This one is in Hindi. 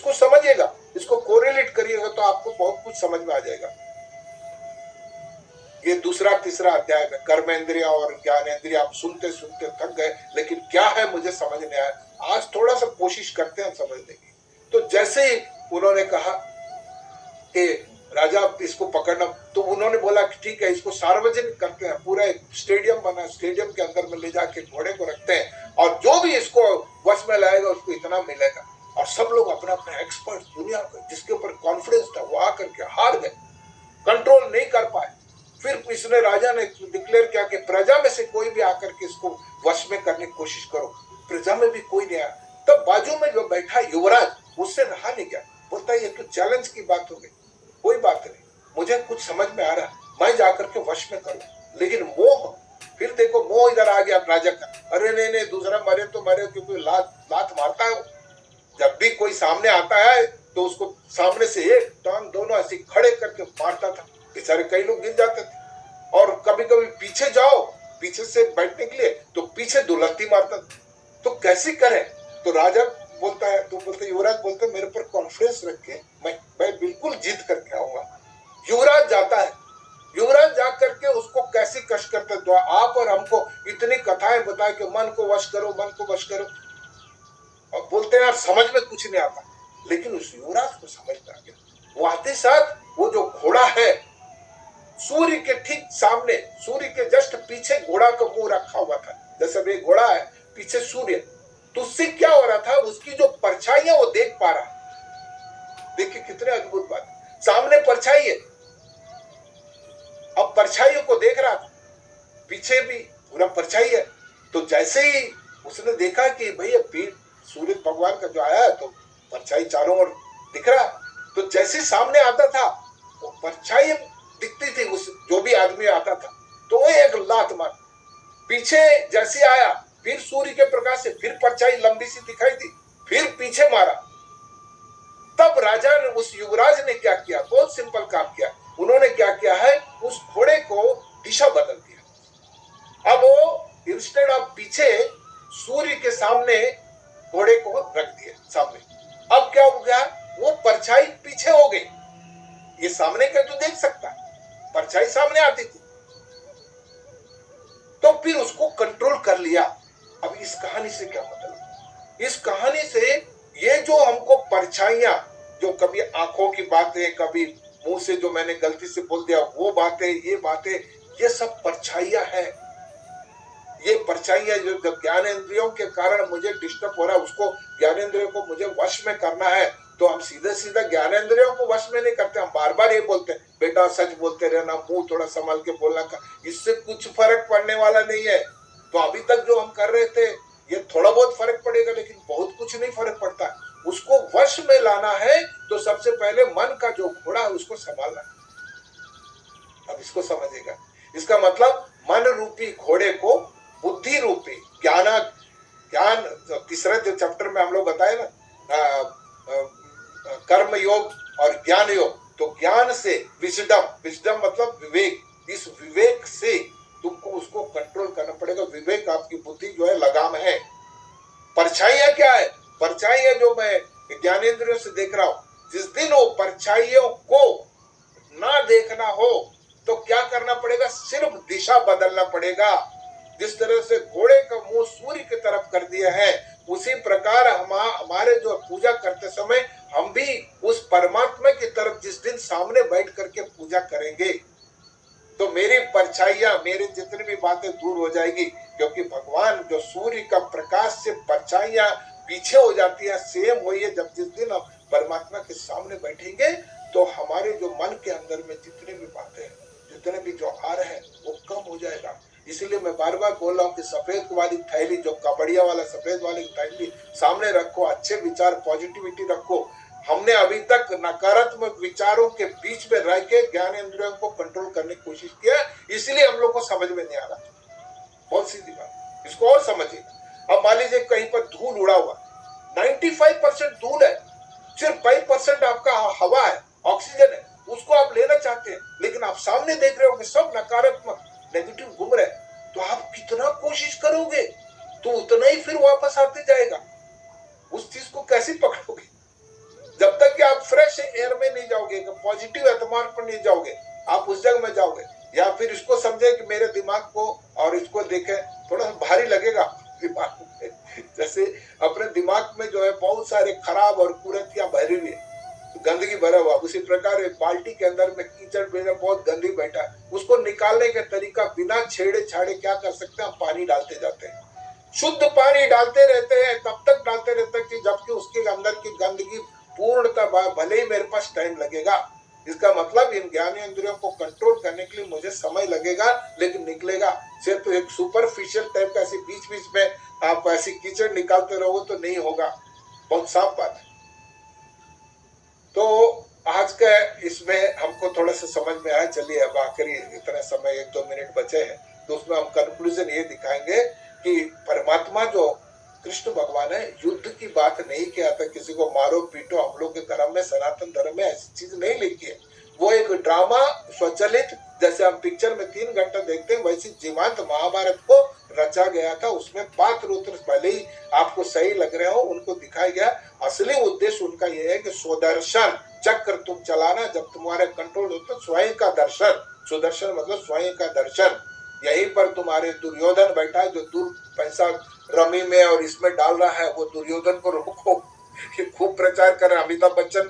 इसको समझिएगा, इसको कोरिलेट करिएगा तो आपको बहुत कुछ समझ में आ जाएगा। ये दूसरा तीसरा अध्याय में कर्मेंद्रिय और ज्ञानेंद्रिय आप सुनते सुनते थक गए, लेकिन क्या है मुझे समझ नहीं आया। आज थोड़ा सा कोशिश करते हैं समझने की। तो जैसे ही उन्होंने कहा कि राजा इसको पकड़ना, तो उन्होंने बोला कि ठीक है इसको सार्वजनिक करते हैं, पूरा एक स्टेडियम बना, स्टेडियम के अंदर में ले जाके घोड़े को रखते हैं और जो भी इसको वश में लाएगा उसको इतना मिलेगा। और सब लोग अपना अपना एक्सपर्ट दुनिया का जिसके ऊपर कॉन्फिडेंस था वो आकर के हार गए, कंट्रोल नहीं कर पाए। फिर इसने राजा ने डिक्लेयर किया कि प्रजा में से कोई भी आकर के इसको वश में करने की कोशिश करो। प्रजा में भी कोई नहीं आया। तब बाजू में जो बैठा युवराज, उससे रहा नहीं गया, बोलता है ये तो चैलेंज की बात हो गई, कोई बात नहीं, मुझे कुछ समझ में आ रहा, मैं जाकर के वश में करूं। लेकिन मोह, फिर देखो मोह इधर आ गया राजा का, अरे नहीं नहीं दूसरा मरे तो मरे, क्योंकि लात मारता है। जब भी कोई सामने आता है तो उसको सामने से एक टांग दोनों ऐसे खड़े करके मारता था, बेचारे कई लोग गिर जाते थे। और कभी कभी पीछे जाओ, पीछे से बैठने के लिए, तो पीछे दुलत्ती मारता था। तो कैसे करे? तो राजा बोलता है, तो बोलते युवराज बोलते मेरे पर कॉन्फिडेंस रख के मैं बिल्कुल जीत करके आऊंगा। युवराज जाता है, युवराज जा करके उसको कैसे कष्ट करते, तो आप और हमको इतनी कथाएं बताए कि मन को वश करो, मन को वश करो, और बोलते हैं यार समझ में कुछ नहीं आता। लेकिन उस युवराज को समझ में आ गया। वो आते साथ वो जो घोड़ा है, सूर्य के ठीक सामने, सूर्य के जस्ट पीछे घोड़ा का मुंह रखा हुआ था। जैसे भी घोड़ा है, पीछे सूर्य, तो उससे क्या हो रहा था, उसकी जो परछाइयां वो देख पा रहा। देखिए कितने अद्भुत बात, सामने परछाई है, अब परछाइयों को देख रहा था, पीछे भी पूरा परछाई है। तो जैसे ही उसने देखा कि भैया पीठ सूर्य भगवान का जो आया है, तो परछाई चारों ओर दिख रहा, तो जैसे सामने आता था वो परछाई दिखती थी, उस जो भी आदमी आता था तो वो एक लात मार, पीछे जैसे आया फिर सूर्य के प्रकाश से फिर परछाई लंबी सी दिखाई दी, फिर पीछे मारा। तब राजा ने, उस युवराज ने क्या किया, बहुत सिंपल काम किया। उन्होंने क्या किया है, उस घोड़े को दिशा बदल दिया। अब वो इंस्टेड ऑफ पीछे सूर्य के सामने घोड़े को रख दिया सामने। अब क्या हो गया, वो परछाई पीछे हो गई। ये सामने का तो देख सकता है, परछाई सामने आती थी, तो फिर उसको कंट्रोल कर लिया। अब इस कहानी से क्या मतलब, इस कहानी से ये जो हमको परछाइयां, जो कभी आंखों की बातें, कभी मुंह से जो मैंने गलती से बोल दिया वो बातें, ये बातें, ये सब परछाइयां हैं। ये परछाइयां जो ज्ञानेंद्रियों के कारण मुझे डिस्टर्ब हो रहा है, उसको ज्ञानेंद्रियों को मुझे वश में करना है, तो हम सीधे सीधा ज्ञानेंद्रियों को वश में नहीं करते। हम बार बार ये बोलते हैं बेटा सच बोलते रहना, मुंह थोड़ा संभाल के बोलना का, इससे कुछ फर्क पड़ने वाला नहीं है। तो अभी तक जो हम कर रहे थे ये थोड़ा बहुत फर्क पड़ेगा, लेकिन बहुत कुछ नहीं फर्क पड़ता। उसको वश में लाना है तो सबसे पहले मन का जो घोड़ा है उसको संभालना है। अब इसको समझेगा, इसका मतलब मन रूपी घोड़े को बुद्धि रूपी ज्ञान तीसरे जो चैप्टर में हम लोग बताए ना, कर्म योग और ज्ञान योग, तो ज्ञान से विजडम मतलब विवेक, इस विवेक से तुमको उसको कंट्रोल करना पड़ेगा। विवेक आपकी बुद्धि जो है लगाम है। परछाइयां क्या है, परछाइयां जो मैं ज्ञानेंद्रियों से देख रहा हूं, जिस दिन वो परछाइयों को ना देखना हो तो क्या करना पड़ेगा, सिर्फ दिशा बदलना पड़ेगा। जिस तरह से घोड़े का मुंह सूर्य की तरफ कर दिया है, उसी प्रकार हमारे जो पूजा करते समय हम भी उस परमात्मा की तरफ जिस दिन सामने बैठ करके पूजा करेंगे, तो मेरी परछाइयां, मेरी जितनी भी बातें दूर हो जाएगी। क्योंकि भगवान जो सूर्य का प्रकाश से परछाइयां पीछे हो जाती है, सेम वही है। जब जिस दिन हम परमात्मा के सामने बैठेंगे तो हमारे जो मन के अंदर में जितने भी बातें, जितने भी जो आ रहे हैं वो कम हो जाएगा। इसलिए मैं बार बार बोल रहा हूँ कि सफेद वाली थैली, जो कबड़िया वाला सफेद वाली थैली सामने रखो, अच्छे विचार, पॉजिटिविटी रखो। हमने अभी तक नकारात्मक विचारों के बीच में रह के ज्ञानेंद्रियों को कंट्रोल करने की कोशिश किया, इसलिए हम लोग को समझ में नहीं आ रहा। बहुत सीधी बात, इसको और समझिए। अब मान लीजिए कहीं पर धूल उड़ा हुआ, 95% धूल है, सिर्फ 5% आपका हवा है, ऑक्सीजन है, उसको आप लेना चाहते हैं, लेकिन आप सामने देख रहे हो कि सब नकारात्मक नेगेटिव घूम रहे, तो आप कितना कोशिश करोगे तो उतना ही फिर वापस आते जाएगा। उस चीज को कैसे पकड़ोगे? जब तक कि आप फ्रेश एयर में नहीं जाओगे, पॉजिटिव एटमॉस्फेयर पर नहीं जाओगे, आप उस जगह में जाओगे। या फिर इसको समझे कि मेरे दिमाग को और इसको देखें, थोड़ा सा भारी लगेगा दिमाग में। जैसे अपने दिमाग में जो है बहुत सारे खराब और कुरीतियां भरी हुई है, गंदगी भरा हुआ, उसी प्रकार एक बाल्टी के अंदर में कीचड़ भेजा बहुत गंदी बैठा है, उसको निकालने का तरीका बिना छेड़े छाड़े क्या कर सकते हैं, हम पानी डालते जाते हैं, शुद्ध पानी डालते रहते हैं, तब तक डालते रहते हैं कि जबकि उसके अंदर की गंदगी पूर्णतः, भले ही मेरे पास टाइम लगेगा, इसका मतलब इन ज्ञानेंद्रियों को कंट्रोल करने के लिए मुझे समय लगेगा, लेकिन निकलेगा। सिर्फ तो एक सुपरफिशियल टाइप का ऐसे बीच बीच में आप ऐसी कीचड़ निकालते रहोगे तो नहीं होगा, बहुत साफ बात है। तो आज का इसमें हमको थोड़ा सा समझ में आया। चलिए अब आखिरी इतना समय 1-2 मिनट बचे हैं, तो उसमें हम कंक्लूजन ये दिखाएंगे कि परमात्मा जो कृष्ण भगवान है, युद्ध की बात नहीं किया था, किसी को मारो पीटो, हम लोग के धर्म में, सनातन धर्म में ऐसी चीज नहीं लिखी है। वो एक ड्रामा स्वचालित, जैसे हम पिक्चर में 3 घंटा देखते हैं, वैसी जीवंत महाभारत को रचा गया था। उसमें पात्र उत्र भले ही आपको सही लग रहे हो, उनको दिखाया गया। असली उद्देश्य उनका यह है कि स्वदर्शन चक्र तुम चलाना, जब तुम्हारे कंट्रोल होते स्वयं का दर्शन, सुदर्शन मतलब स्वयं का दर्शन। यहीं पर तुम्हारे दुर्योधन बैठा है, जो दूर पैसा रमी में और इसमें डाल रहा है, वो दुर्योधन को रोको। खूब प्रचार कर रहे, अमिताभ बच्चन भी